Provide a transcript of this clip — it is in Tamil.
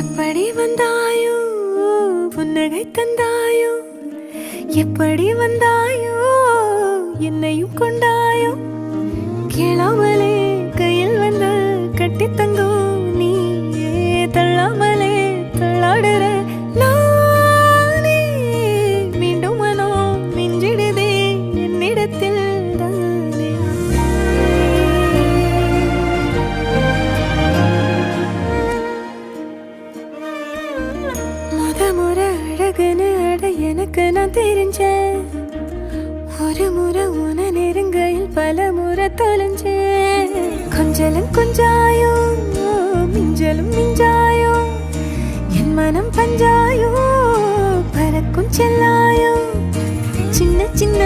எப்படி வந்தாயோ புன்னகை தந்தாயோ, எப்படி வந்தாயோ என்னையும் கொண்டாயோ, கேளாமலே கையில் வந்து கட்டி தங்கும் நீயே, தள்ளாமலே தள்ளாடுற நானே, மீண்டும் மனோ மிஞ்சிடுதே என்னிடத்தில் தானே. முறை அழகுன்னு அட எனக்கு நான் தெரிஞ்சேன், ஒரு முறை உன நெருங்கையில் பல முறை தொலைஞ்சேன். கொஞ்சலும் கொஞ்சாயோ மிஞ்சலும் மிஞ்சாயோ, என் மனம் பஞ்சாயோ பறக்கும் செல்லாயோ, சின்ன சின்ன